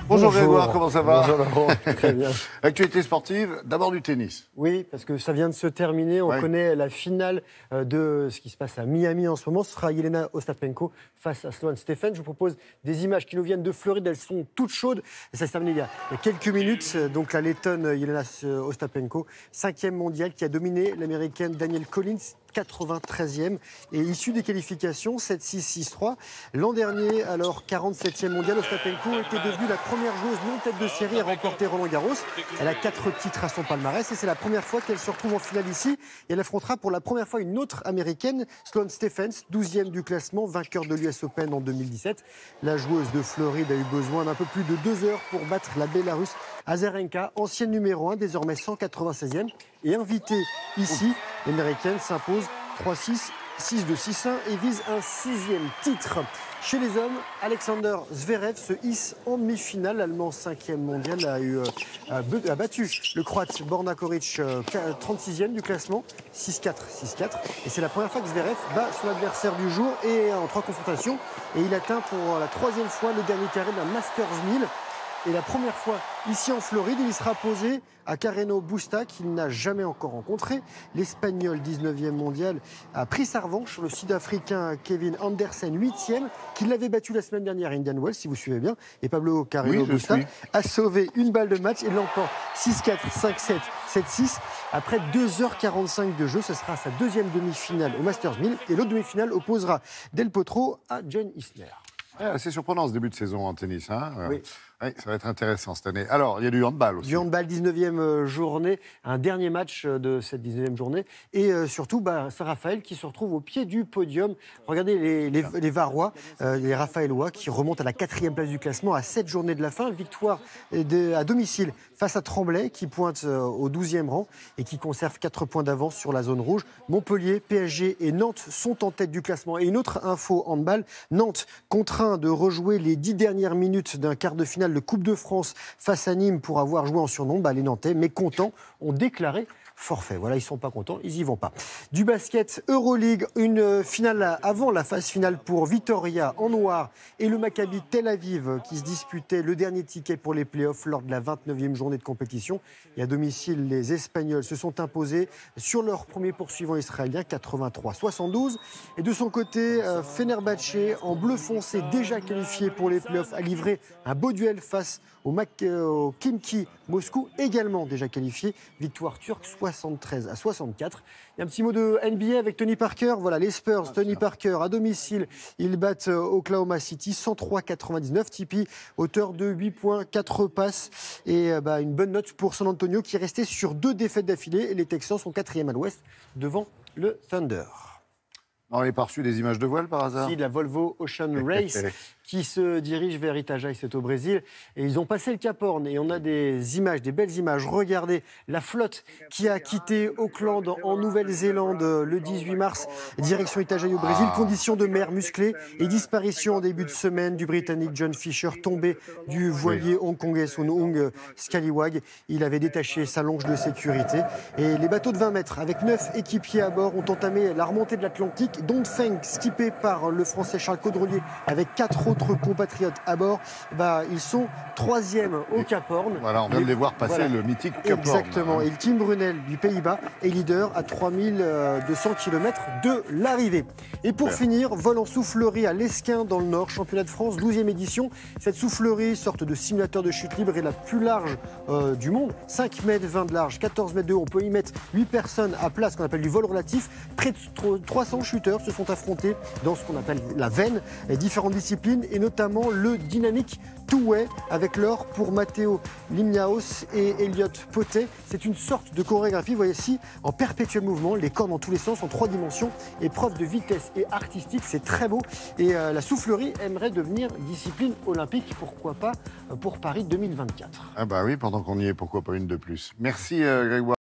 Bonjour Grégoire, comment ça va? Bonjour Laurent, très bien. Actualité sportive, d'abord du tennis. Oui, parce que ça vient de se terminer. On connaît la finale de ce qui se passe à Miami en ce moment. Ce sera Jelena Ostapenko face à Sloane Stephens. Je vous propose des images qui nous viennent de Floride. Elles sont toutes chaudes. Et ça s'est terminé il y a quelques minutes. Donc la Lettonne Jelena Ostapenko, 5e mondiale, qui a dominé l'Américaine Danielle Collins, 93e, et issue des qualifications 7-6, 6-3. L'an dernier, alors 47e mondiale, Ostapenko était devenue la première joueuse non tête de série à remporter Roland-Garros. Elle a 4 titres à son palmarès et c'est la première fois qu'elle se retrouve en finale ici. Et elle affrontera pour la première fois une autre américaine, Sloane Stephens, 12e du classement, vainqueur de l'US Open en 2017. La joueuse de Floride a eu besoin d'un peu plus de 2 heures pour battre la Bélarusse Azarenka, ancienne numéro 1, désormais 196e. Et invitée ici, l'américaine s'impose 3-6, 6-2, 6-1 et vise un 6e titre. Chez les hommes, Alexander Zverev se hisse en demi-finale. L'Allemand 5e mondial a battu le Croate Borna Koric, 36e du classement, 6-4, 6-4. Et c'est la première fois que Zverev bat son adversaire du jour et en 3 confrontations. Et il atteint pour la 3e fois le dernier carré d'un Masters 1000. Et la première fois ici en Floride, il sera posé à Carreno Busta, qu'il n'a jamais encore rencontré. L'Espagnol 19e mondial a pris sa revanche sur le Sud-Africain Kevin Anderson, 8e, qui l'avait battu la semaine dernière à Indian Wells, si vous suivez bien. Et Pablo Carreno Busta a sauvé une balle de match et l'emporte 6-4, 5-7, 7-6. Après 2h45 de jeu, ce sera sa 2e demi-finale au Masters 1000. Et l'autre demi-finale opposera Del Potro à John Isner. C'est surprenant ce début de saison en tennis. Hein, oui. Oui, ça va être intéressant cette année. Alors, il y a du handball aussi. Du handball, 19e journée, un dernier match de cette 19e journée. Et surtout, Saint-Raphaël qui se retrouve au pied du podium. Regardez les Varois, les Raphaélois qui remontent à la 4e place du classement à 7 journées de la fin. Victoire à domicile face à Tremblay qui pointe au 12e rang et qui conserve 4 points d'avance sur la zone rouge. Montpellier, PSG et Nantes sont en tête du classement. Et une autre info handball, Nantes contraint de rejouer les 10 dernières minutes d'un quart de finale de Coupe de France face à Nîmes pour avoir joué en surnom. Les Nantais, mécontents, ont déclaré forfait. Voilà, ils ne sont pas contents, ils n'y vont pas. Du basket, Euroleague, une finale avant la phase finale pour Vitoria en noir et le Maccabi Tel Aviv qui se disputait le dernier ticket pour les playoffs lors de la 29e journée de compétition. Et à domicile, les Espagnols se sont imposés sur leur premier poursuivant israélien, 83-72. Et de son côté, Fenerbahçe, en bleu foncé, déjà qualifié pour les playoffs, a livré un beau duel face au Khimki Moscou, également déjà qualifié. Victoire turque 73-64. Il y a un petit mot de NBA avec Tony Parker. Voilà, les Spurs, Tony Parker à domicile. Ils battent Oklahoma City 103-99. Tipeee, auteur de 8 points, 4 passes. Et une bonne note pour San Antonio qui restait sur 2 défaites d'affilée. Et les Texans sont 4e à l'ouest devant le Thunder. On n'avait pas reçu des images de voile par hasard? Si, de la Volvo Ocean Race qui se dirige vers Itajaí, c'est au Brésil. Et ils ont passé le Cap Horn et on a des images, des belles images. Regardez la flotte qui a quitté Auckland en Nouvelle-Zélande le 18 mars, direction Itajaí au Brésil. Conditions de mer musclées et disparition en début de semaine du Britannique John Fisher, tombé du voilier hongkongais Sun Hung Scallywag. Il avait détaché sa longe de sécurité. Et les bateaux de 20 mètres, avec 9 équipiers à bord, ont entamé la remontée de l'Atlantique. Dongfeng, skippé par le Français Charles Caudrelier, avec 4 autres compatriotes à bord, ils sont 3e au Cap Horn. Voilà, on vient de les voir passer le mythique Cap Horn. Exactement. Et le Team Brunel du Pays-Bas est leader à 3200 km de l'arrivée. Et pour finir, vol en soufflerie à l'Esquin dans le Nord, championnat de France, 12e édition. Cette soufflerie, sorte de simulateur de chute libre, est la plus large du monde. 5 mètres 20 de large, 14 mètres de haut. On peut y mettre 8 personnes à plat, ce qu'on appelle du vol relatif. Près de 300 chuteurs se sont affrontés dans ce qu'on appelle la veine, et différentes disciplines, et notamment le dynamique two-way avec l'or pour Matteo Limnaos et Elliot Potet. C'est une sorte de chorégraphie, vous voyez ici, en perpétuel mouvement, les corps dans tous les sens, en 3 dimensions, épreuve de vitesse et artistique, c'est très beau. Et la soufflerie aimerait devenir discipline olympique, pourquoi pas pour Paris 2024. Ah bah oui, pendant qu'on y est, pourquoi pas une de plus. Merci Grégoire.